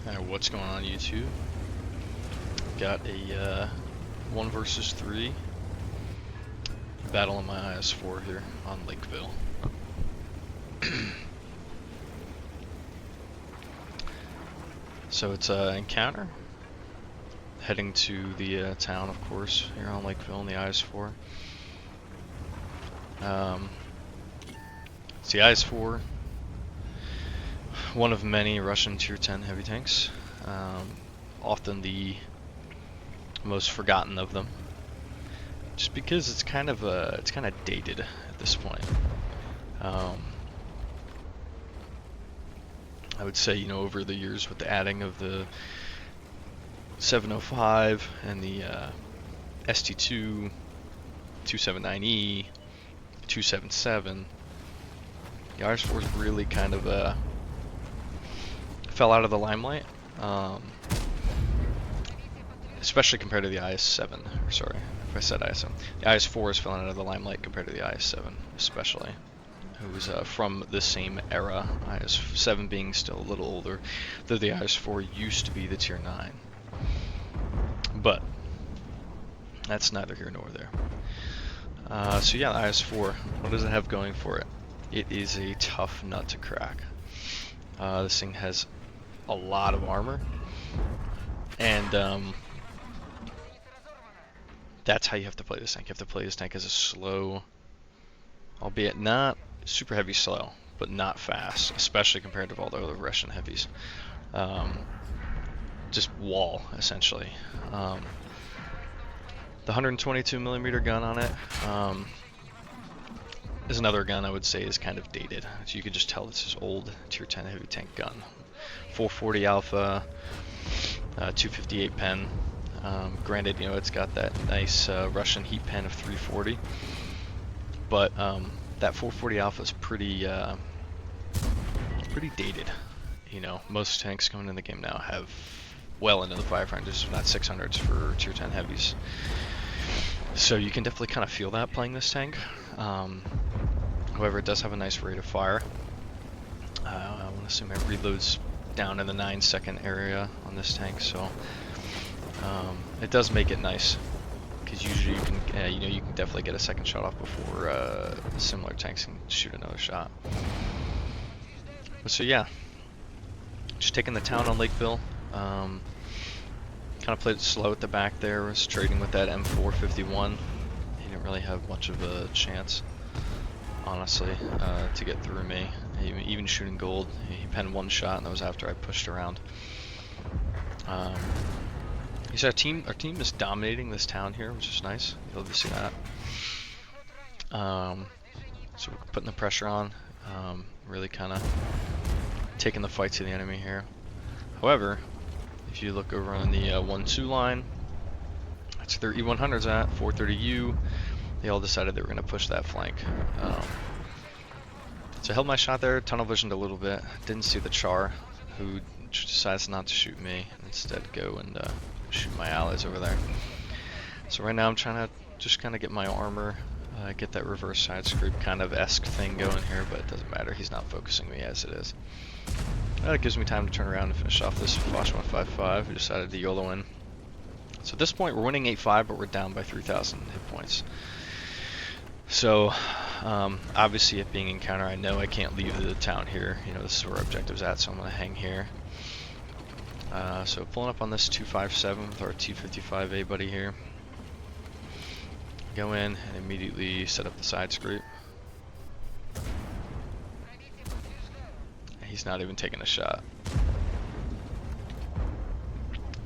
Alright, what's going on YouTube? Got a 1 versus 3 battle on my IS-4 here on Lakeville. So it's an encounter heading to the town, of course, here on Lakeville in the IS-4. It's the IS-4, one of many Russian Tier 10 heavy tanks, often the most forgotten of them, just because it's kind of dated at this point. I would say, over the years with the adding of the 705 and the ST2, 279E, 277, the IS-4 is really kind of fell out of the limelight, especially compared to the IS-7. Or sorry, if I said IS-7, the IS-4 is falling out of the limelight compared to the IS-7, especially. Who was from the same era, IS-7 being still a little older, though the IS-4 used to be the Tier 9. But that's neither here nor there. So yeah, the IS-4, what does it have going for it? It is a tough nut to crack. This thing has a lot of armor, and that's how you have to play this tank. You have to play this tank as a slow, albeit not super heavy slow, but not fast, especially compared to all the other Russian heavies. Just wall, essentially. The 122mm gun on it is another gun I would say is kind of dated. So you could just tell this is old Tier 10 heavy tank gun. 440 Alpha, 258 pen. Granted, it's got that nice Russian heat pen of 340, but that 440 Alpha is pretty dated. Most tanks going in the game now have well into the 500s, if not 600s for Tier 10 heavies. So you can definitely kind of feel that playing this tank. However, it does have a nice rate of fire. I want to assume it reloads down in the 9-second area on this tank, so it does make it nice. Because usually you can, you can definitely get a second shot off before similar tanks can shoot another shot. But so yeah, just taking the town on Lakeville. Kind of played it slow at the back there. Was trading with that M451. He didn't really have much of a chance, honestly, to get through me. Even shooting gold, he penned one shot, and that was after I pushed around. So our team is dominating this town here, which is nice. You love to see that. So we're putting the pressure on, really kind of taking the fight to the enemy here. However, if you look over on the 1-2 line, that's where their E100's at, 430U. They all decided they were going to push that flank. So I held my shot there, tunnel visioned a little bit. Didn't see the Char, who decides not to shoot me, instead go and shoot my allies over there. So right now I'm trying to just kind of get my armor, get that reverse side scrape kind of esque thing going here, but it doesn't matter. He's not focusing me as it is. That gives me time to turn around and finish off this Flash 155. We decided to YOLO in. So at this point we're winning 8-5, but we're down by 3,000 hit points. So obviously, it being encounter, I know I can't leave the town here. This is where our objective's at, so I'm going to hang here. So pulling up on this 257 with our T55A buddy here. Go in and immediately set up the side scrape. He's not even taking a shot.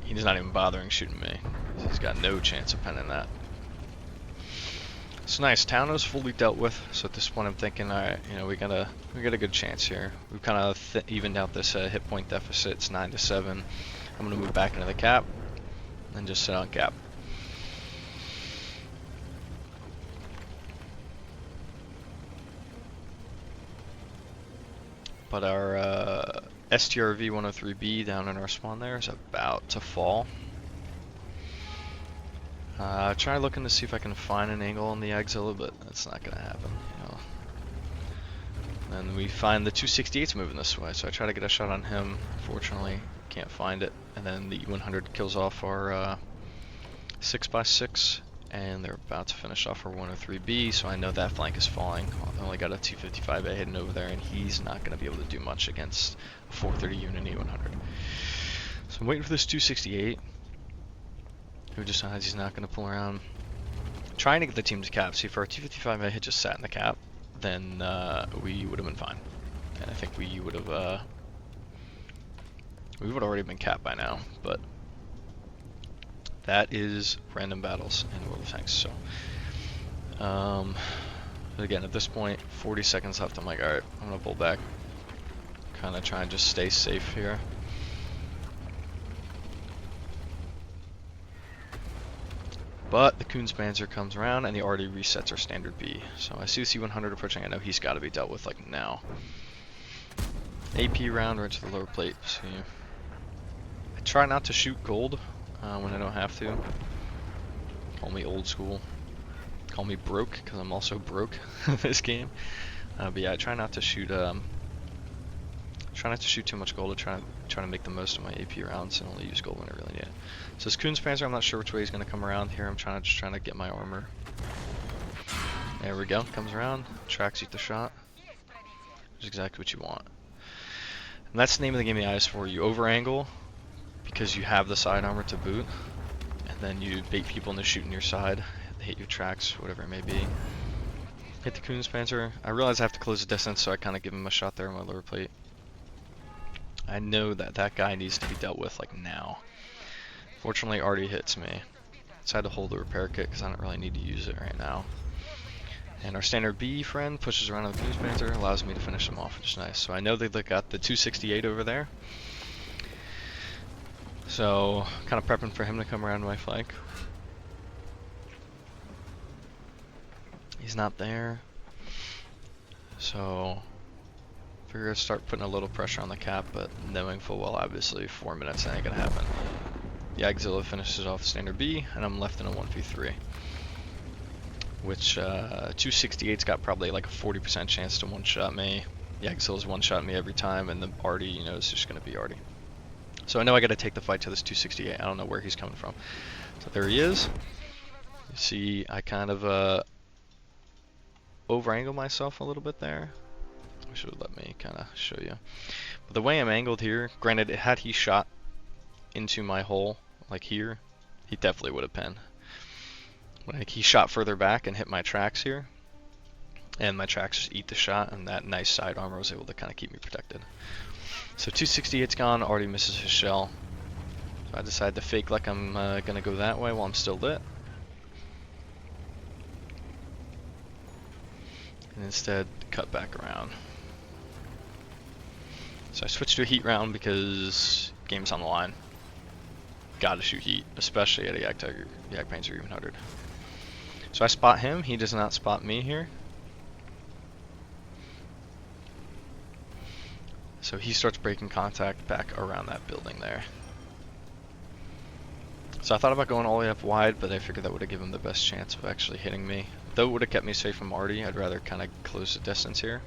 He's not even bothering shooting me. He's got no chance of penning that. It's nice. Town is fully dealt with, so at this point I'm thinking, alright, we got a good chance here. We've kind of evened out this hit point deficit. It's 9-7. I'm gonna move back into the cap and just sit on cap. But our STRV 103B down in our spawn there is about to fall. Try looking to see if I can find an angle on the Exila, but that's not gonna happen. And we find the 268's moving this way, so I try to get a shot on him. Unfortunately, Can't find it. And then the E100 kills off our 6x6, and they're about to finish off our 103B, so I know that flank is falling. I only got a 255A hidden over there, and he's not going to be able to do much against a 430 unit E100. So I'm waiting for this 268, who decides he's not going to pull around. Trying to get the team to cap. See, if our 255A had just sat in the cap, then we would have been fine. And I think we would have already been capped by now, but that is random battles in World of Tanks. So, again, at this point, 40 seconds left. I'm like, all right, I'm gonna pull back, kind of try and just stay safe here. But the Kunzpanzer comes around, and he already resets our standard B. So I see the C100 approaching. I know he's got to be dealt with like now. AP round right to the lower plate. See, I try not to shoot gold when I don't have to. Call me old school. Call me broke, because I'm also broke this game. But yeah, I try not to shoot. Try not to shoot too much gold. Try to make the most of my AP rounds and only use gold when I really need it. So this Kunzpanzer, I'm not sure which way he's going to come around here. I'm just trying to get my armor. There we go. Comes around. Tracks eat the shot. Which is exactly what you want. And that's the name of the game, the IS-4. You over angle because you have the side armor to boot, and then you bait people into shooting your side. They hit your tracks, whatever it may be. Hit the Kunzpanzer. I realize I have to close the distance, so I kind of give him a shot there on my lower plate. I know that that guy needs to be dealt with like now. Fortunately, Artie hits me. So I had to hold the repair kit because I don't really need to use it right now. And our standard B friend pushes around on the Kunzpanzer, allows me to finish him off, which is nice. So I know they got the 268 over there. So kind of prepping for him to come around my flank. He's not there. So figure to start putting a little pressure on the cap, but knowing full well obviously 4 minutes that ain't gonna happen. The Yagzilla finishes off standard B, and I'm left in a 1v3. Which 268's got probably like a 40% chance to one-shot me. The Yagzilla's one-shot me every time, and the Artie, you know, is just gonna be Artie. So I know I gotta take the fight to this 268. I don't know where he's coming from. So there he is. You see, I kind of over-angle myself a little bit there. I should have let me kind of show you. But the way I'm angled here, granted, had he shot into my hole, like here, he definitely would have pinned. Like, he shot further back and hit my tracks here, and my tracks just eat the shot, and that nice side armor was able to kind of keep me protected. So 268's gone, already misses his shell. So I decided to fake like I'm gonna go that way while I'm still lit. And instead, cut back around. So I switched to a heat round because game's on the line. Gotta shoot heat, especially at a Jagdpanzer E100. So I spot him, he does not spot me here. So he starts breaking contact back around that building there. So I thought about going all the way up wide, but I figured that would have given him the best chance of actually hitting me. Though it would have kept me safe from Artie, I'd rather kind of close the distance here.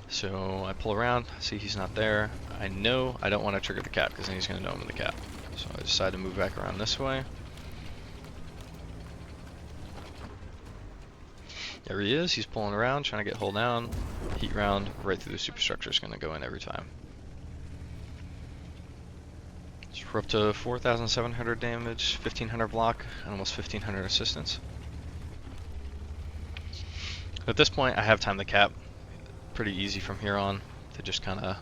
So I pull around, see he's not there. I know I don't want to trigger the cap because then he's going to know I'm in the cap. So I decide to move back around this way. There he is, he's pulling around, trying to get hull down. Heat round, right through the superstructure is going to go in every time. So we're up to 4,700 damage, 1,500 block, and almost 1,500 assistance. At this point, I have time to cap. Pretty easy from here on to just kind of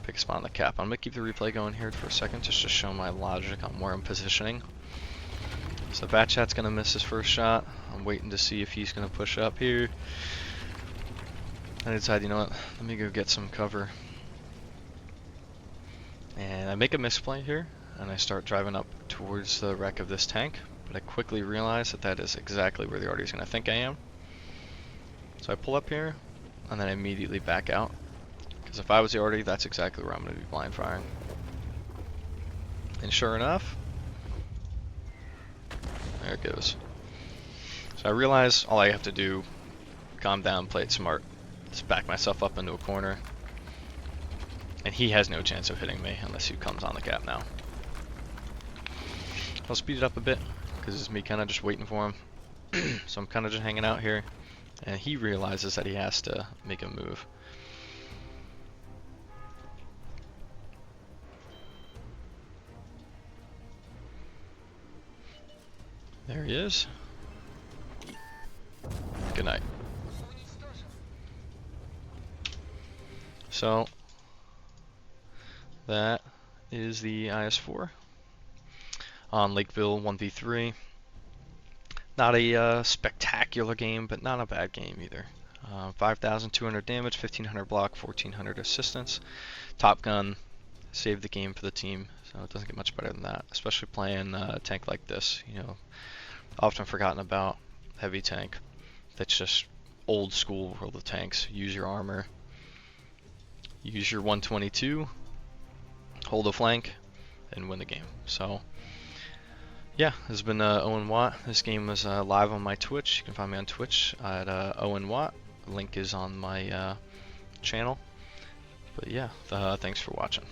pick a spot on the cap. I'm going to keep the replay going here for a second just to show my logic on where I'm positioning. So Batchat's going to miss his first shot. I'm waiting to see if he's going to push up here. I decide, you know what, let me go get some cover. And I make a misplay here, and I start driving up towards the wreck of this tank. But I quickly realize that that is exactly where the Artie is going to think I am. So I pull up here, and then I immediately back out. Because if I was the Artie, that's exactly where I'm going to be blind firing. And sure enough, there it goes. So I realize all I have to do, calm down, play it smart, just back myself up into a corner. And he has no chance of hitting me unless he comes on the gap now. I'll speed it up a bit because it's me kind of just waiting for him. So I'm kind of just hanging out here, and he realizes that he has to make a move. There he is. Good night. So that is the IS-4 on Lakeville 1v3. Not a spectacular game, but not a bad game either. 5,200 damage, 1,500 block, 1,400 assistance. Top Gun saved the game for the team, so it doesn't get much better than that, especially playing a tank like this. You know, often forgotten about heavy tank. That's just old school World of Tanks. Use your armor, use your 122, hold a flank, and win the game. So yeah, this has been Owen Watt. This game was live on my Twitch. You can find me on Twitch at Owen Watt. The link is on my channel. But yeah, thanks for watching.